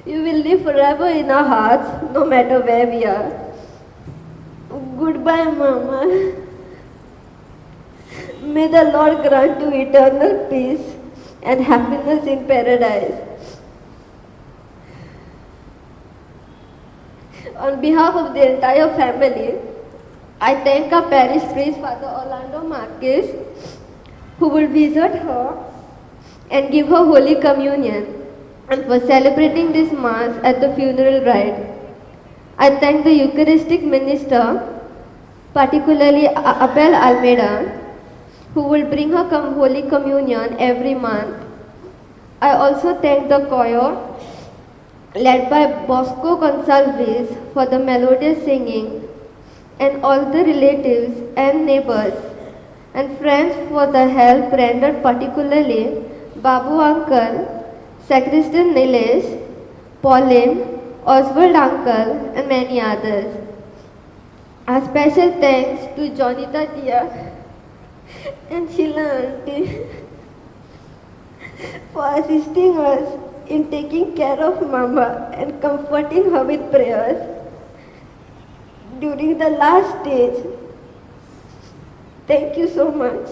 You will live forever in our hearts, no matter where we are. Goodbye, Mama. May the Lord grant you eternal peace and happiness in paradise. On behalf of the entire family, I thank our parish priest, Father Orlando Marquez, who will visit her and give her Holy Communion, and for celebrating this Mass at the funeral rite. I thank the Eucharistic minister, particularly Abel Almeida, who will bring her Holy Communion every month. I also thank the choir, led by Bosco Gonsalves, for the melodious singing, and all the relatives and neighbors and friends for the help rendered, particularly Babu Uncle, Sacristan Nilesh, Pauline, Oswald Uncle, and many others. A special thanks to Jonita Tia and Sheila Auntie for assisting us in taking care of Mama and comforting her with prayers during the last stage. Thank you so much.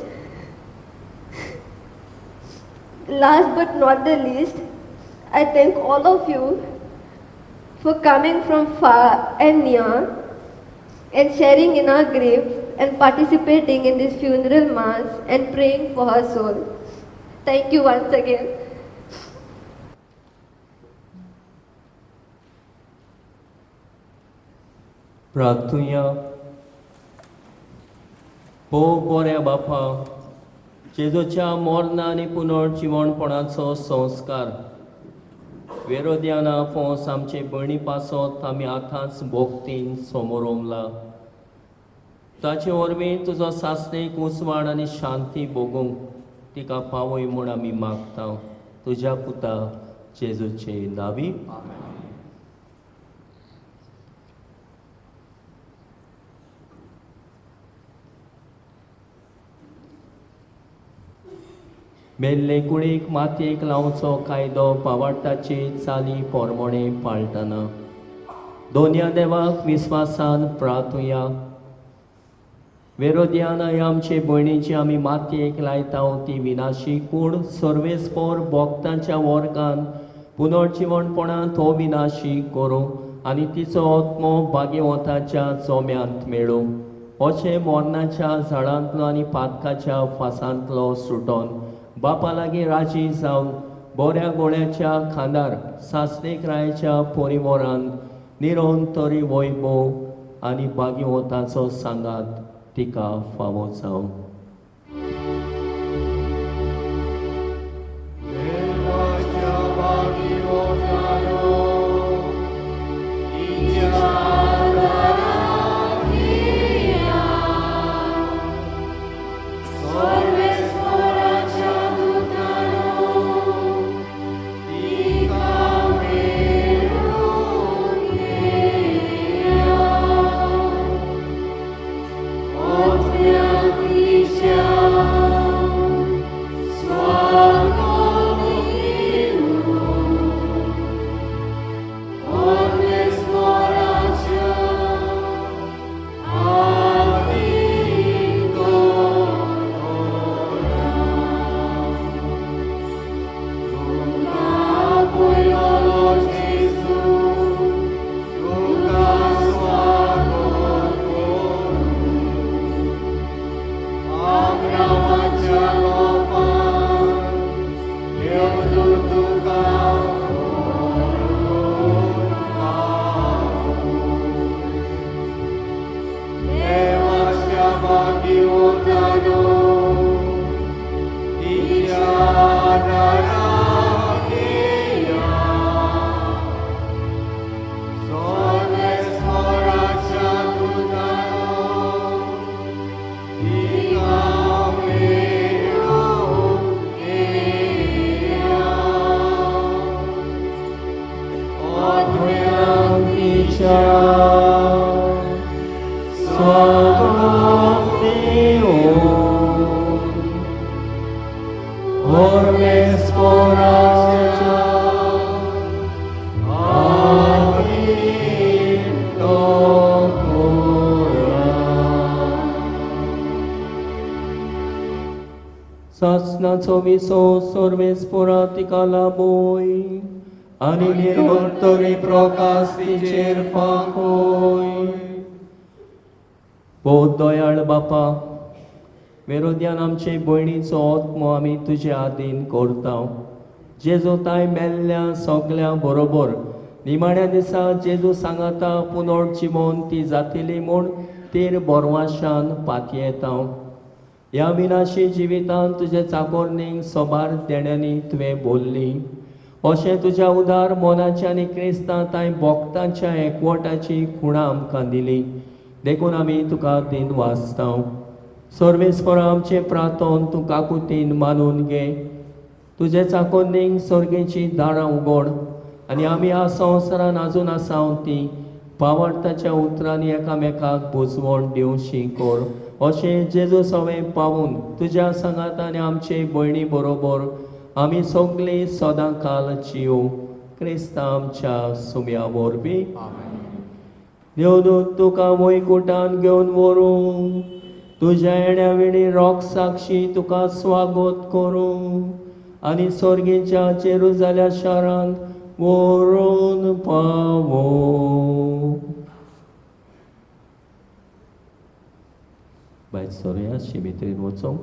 Last but not the least, I thank all of you for coming from far and near and sharing in our grief and participating in this funeral mass and praying for her soul. Thank you once again. प्रार्थुया हो बऱ्या बापा, जेजूच्या मोरना आनी पुनर्जीवणपणाचो संस्कार वेरोद्याना फोस आमचे भयणी पासत आमी आतांच भोगतीन समोर उमला. ताचे वरवीं तुजो सासणेक उसवाड आनी शांती भोगूंक तिका पावय म्हूण आमी मागता. तुज्या पुता जेजूचे नांवी. मेल्ले कुडीक मातयेक लावचो कायदो पावाडटाचे चाली पोरमोणे पाळटना दोनया देवाक विस्वासान प्रार्थुया. वेरोद्यान आमचे भयणीची आमी मातयेक लायता ती विनाशी कूड सर्वेस्पोर भोगतांच्या वर्गान पुनर्जीवणपणान तो विनाशी करूं आनी तिचो आत्मो भाग्यवंताच्या जोम्यांत मेळूं. अशें मोरनाच्या झाडांतलो आनी पातकाच्या फासांतलो सुटोन बापा लागीं राजी जावन बऱ्या गोळ्याच्या खांदार सासणेक रायाच्या परिवारान निरंतरी वैभव आनी भाग्यवंताचो सांगात तिका फावो जावं. Sorves por Sia Swagam Deum Orbes Foracia Amin Doctora Sasnaco viso sorbes poratica laboi Ani निर्गुणतरी प्रकाशतीचेर फाकोय बहुत दयाळ बापा विरोध्यान आमचे भयणीचो आत्मो आमी तुजे आधीन करता जेजू ताय मेल्ल्या सगल्या बरोबर निमाण्या दिसा जेजू सांगाता पुनर्जीवन ती जातली म्हूण तेर बोरवाशान पातयेता ह्या विनाशी जिवितांत तुजे चाकोरणीक सोबार देण्यांनी तुवें बोल्ली अशें तुज्या उदार मोनाच्या आनी क्रिस्तांत ताय भोगतांच्या एकवटाची खुणां आमकां दिली देखून आमी तुका दिन वाचता सर्वेस्परा आमचे प्रार्थन तूं काकुतीन मानून घे तुजे चाकोरणीक सर्गेची दारां उगड आनी आमी ह्या संवसारान आजून आसा ती पावडताच्या उतरांनी एकामेकाक बुजवण दिवची कर अशें जेजू सवें पावून तुज्या सांगात आनी आमचे भयणी बरोबर आमी सगळीं सदां काल जियो क्रिस्तां आमच्या सुम्या वरवीं देवदूत तुका वैकुंठान घेवन व्हरूं तुज्या येण्या वेळी रोख साक्षी तुका स्वागत करूं आनी सर्गेच्या जेरुजाल्या शारांत व्हरून पावूं भायर सरुया शिमित्रीन वचूं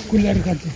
कूलर करते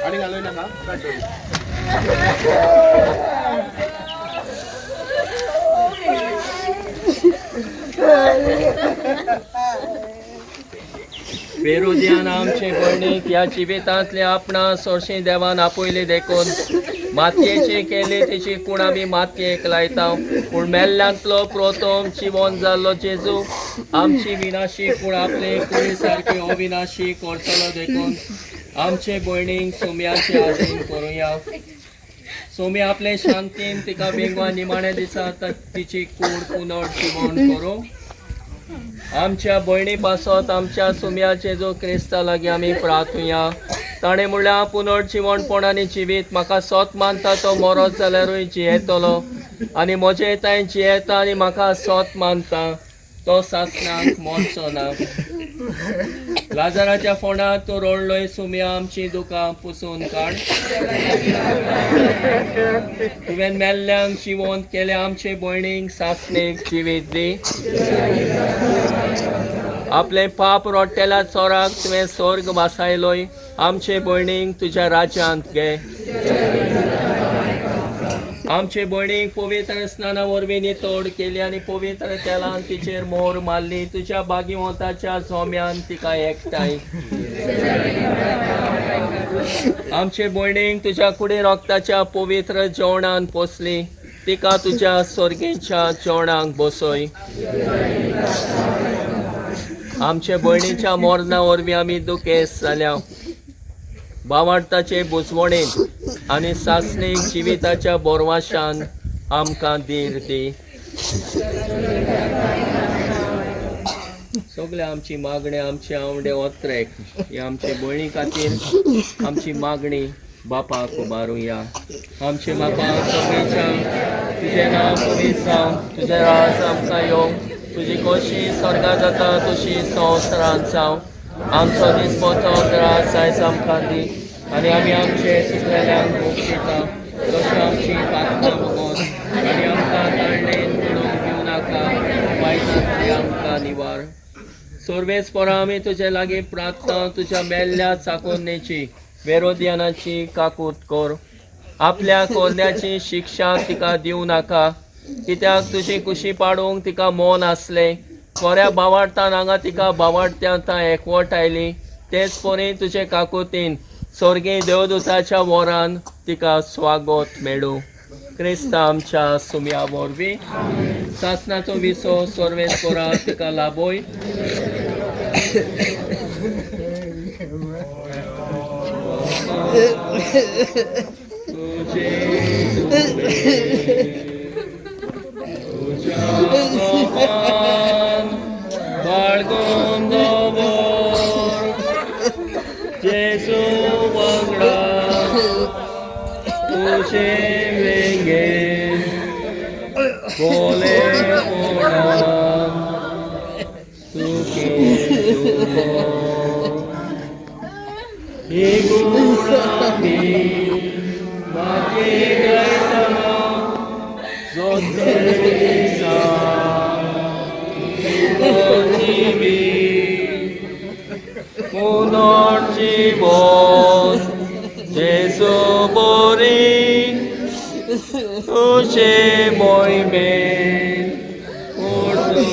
आणि घालोय ना का पेरुद्यान आमचे भयणीक ह्या जिवितांतले आपणा सोर्शी देवान आपयले देखून मातयेचे केले तेची कूण आमी मातयेक लायता पूण मेल्ल्यांतलो प्रथम जिवंत जाल्लो जेजू आमची विनाशी कूण आपले कुडी सारकी अविनाशी करतलो देखून आमचे भयणीक सोम्याचे आदीन करुया. सोमी आपले शांतीन तिका बेगवा निमाणे दिसा तिची कूड पुनर्जीवन करूं. आमच्या भयणी पासत आमच्या सोम्याचे जो क्रिस्ता लागीं आमी प्रार्थुया. ताणें म्हणल्यार पुनर्जीवणपणांनी जिवीत म्हाका सोत मानता तो मरत जाल्यारूय जियेतलो आनी म्हजे थंय जियेता आनी म्हाका सोत मानता तो सासणाक मरचो ना. लाजाराच्या फोंडार तूं रोडलोय सोम्या आमची दुकां पुसून काड. तुवें मेल्ल्यांक जिवंत केले आमचे भयणीक सासणेक जिवीत दी. आपले पाप रोट्टेल्या चोराक तुवें स्वर्ग वासायलोय आमचे भयणीक तुज्या राज्यांत घे. आमचे भयणीक पवित्र स्नाना वरवीं नितोड केली आनी पवित्र तेलान तिचेर मोर मारली. तुज्या भागिवंताच्या झोम्यान तिका एकठांय. आमचे भयणीक तुज्या कुडी रोगताच्या पवित्र जेवणान पोसली. तिका तुज्या स्वर्गेच्या जेवणाक बसय. आमचे भयणीच्या मोरना वरवीं आमी दुखेस जाल्या. भावार्थाचे बुजवणेन आनी सासणेक जिविताच्या बोरवाशान आमकां धीर दी. सगळे आमची मागणी आमचे आवडे ओत्रेक ही आमचे भयणी खातीर आमची मागणी बापाक उबारुया. आमचे बापा सगळेच्या तुझें नांव पवित्र जावं, तुजें राज आमकां येवं, तुजी कशी स्वर्गा जाता तशी संवसारांत जावं. आमचो दिसपतो रास आयज आमकां दी आनी आमी आमचे चुकलेल्यांक खूब दिता तशें आमची पातकां बगोस आनी आमकां ताळणेन पडूंक दिवं नाका, वायटांतली आमकां निवार. सर्वेस्परा आमी तुजे लागीं प्रार्थना तुज्या मेल्ल्या चाकोन्नेची वेरोधियानाची काकूट कर. आपल्या कोंद्याची शिक्षा तिका दिवं नाका, कित्याक तुजी कुशी पाडूंक तिका मोन आसलें. खऱ्या बावार्थान हांगा तिका बावार्थ्यांत एकवट आयली, तेच परी तुजे काकुतीन स्वर्गीय देवदूताच्या वरान तिका स्वागत मेळूं. क्रिस्त आमच्या सुमया वरवीं सासणाचो विसो सर्वेस्परा तिका लाबोय. बाळगून दवर जेसू वांगडा तुझे वेंगे बोले कोणान सुखी ही गुणामी मागे गयता जोतेसा পুনর্জীবন যেসু বরি তুষে মইবে উড়ি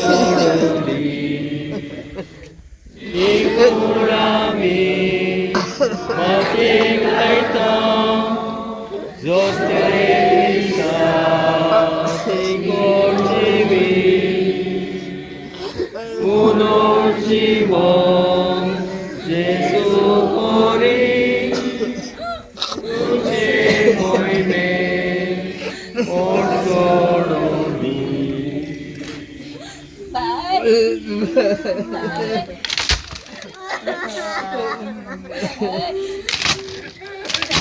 ইকুরামি মাটি গাইতা জোস্তেরিসা সিগোরজিবি পুনর্জীবন যেসু করি তুঝে মইবে অর্জনী.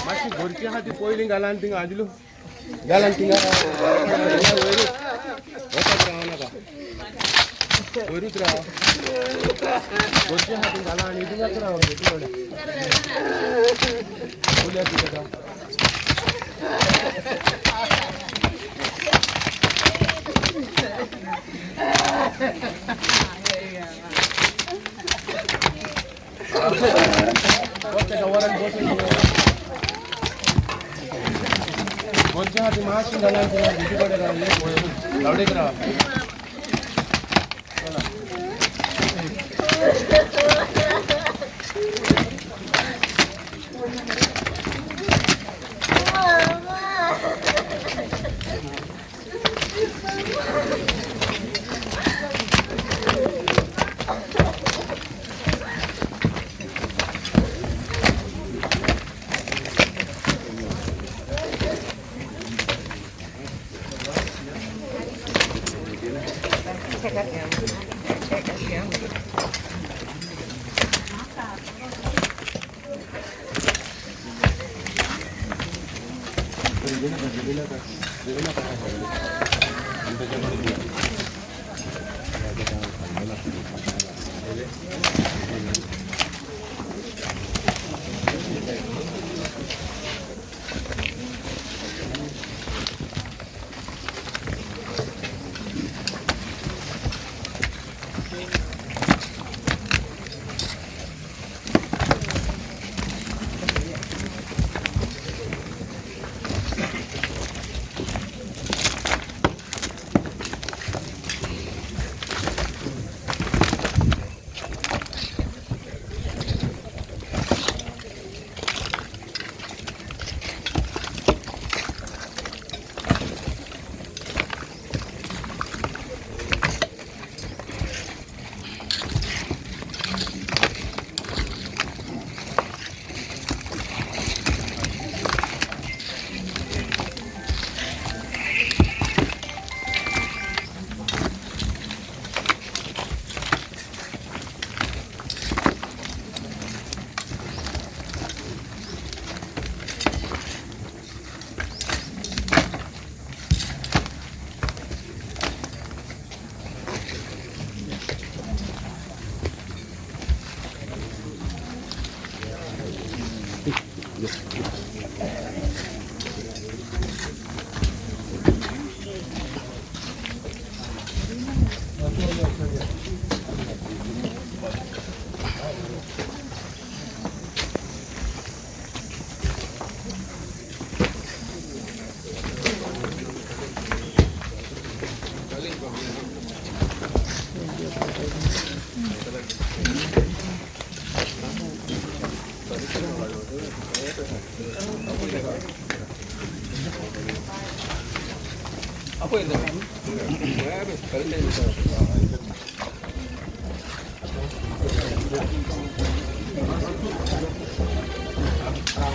मातशी घरची आहा ती पयलीं घालान थिंगा आदिलो घालान थिंगा वचत रावनाका वयरूच राव घरची आहा ती घाला आनी थिंगाच राव उल्या तिका वरान बसून घरच्या हाती मातशी घालान थिंगा भीती कडेन राव लावडेक राव.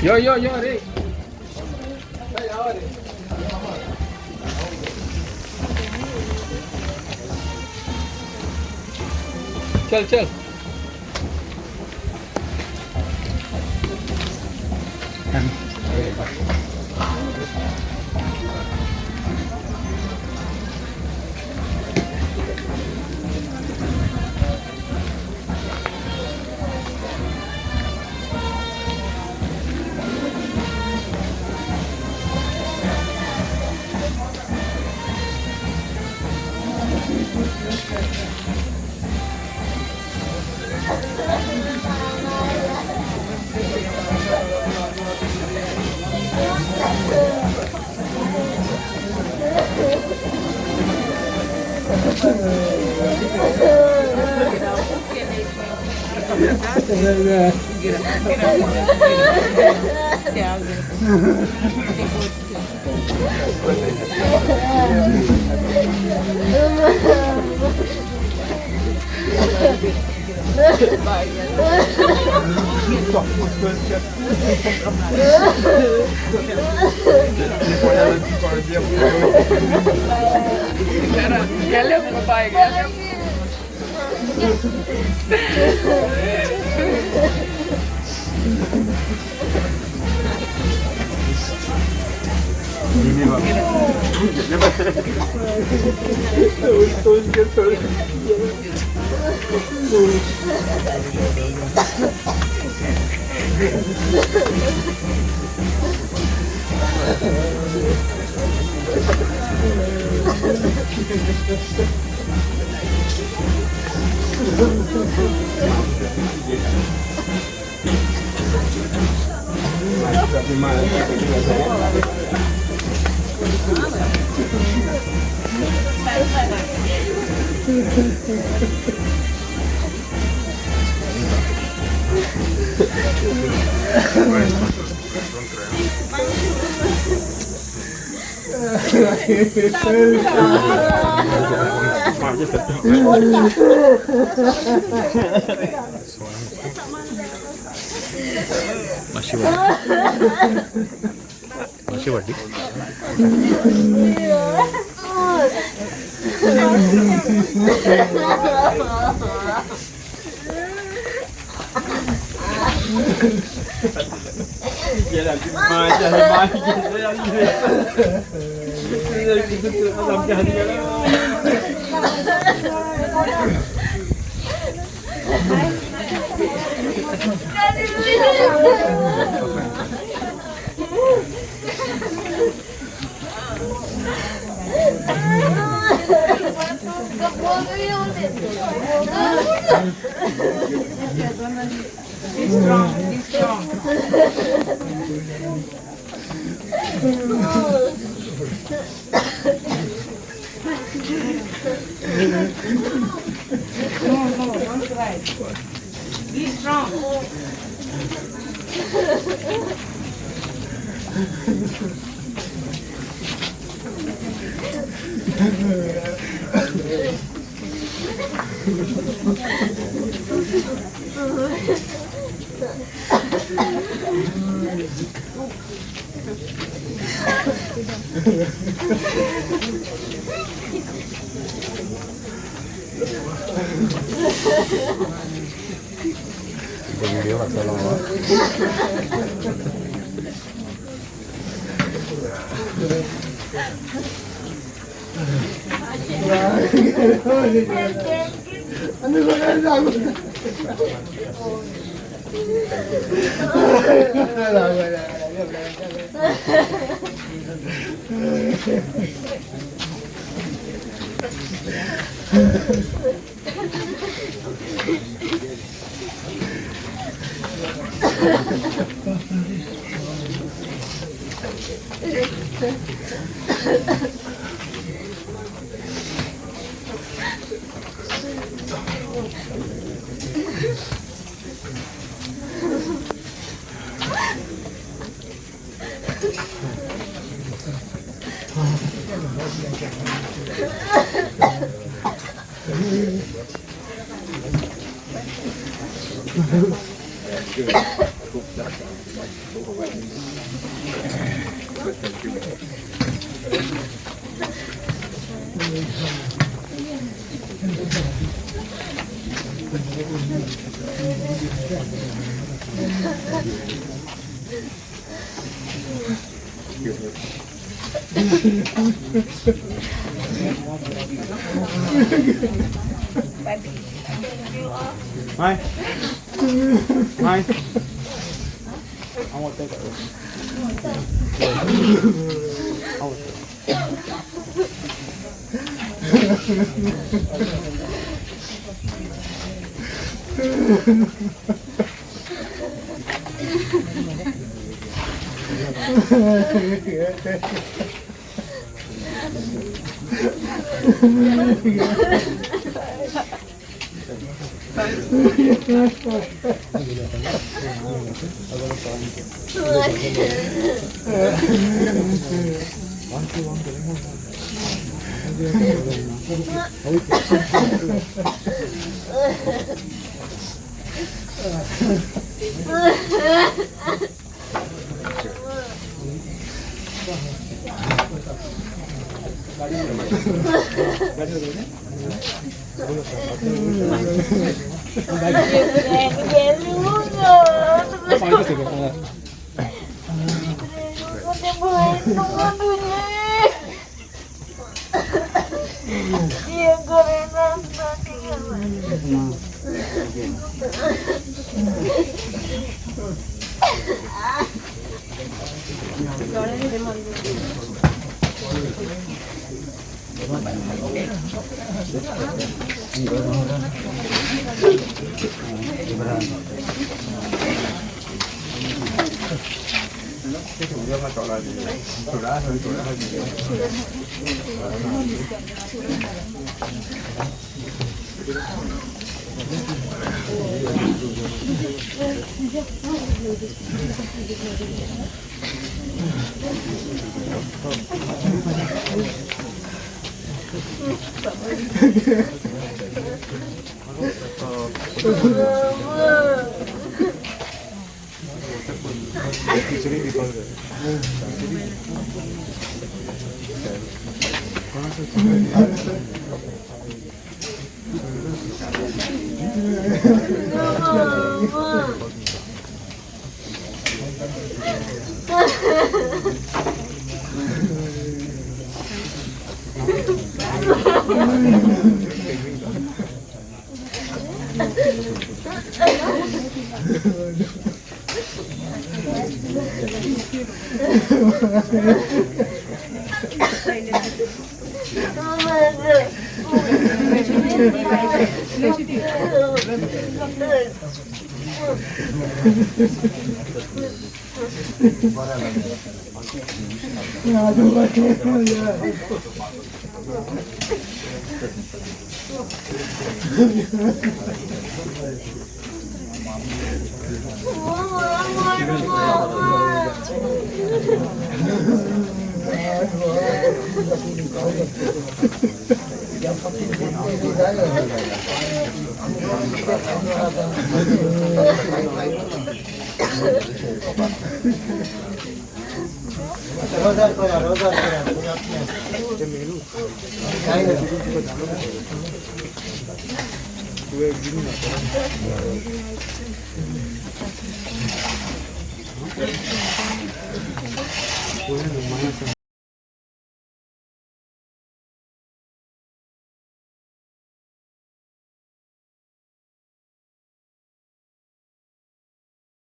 Yo, Rick. चल माशी वाटी video Mai. Mai. I want that.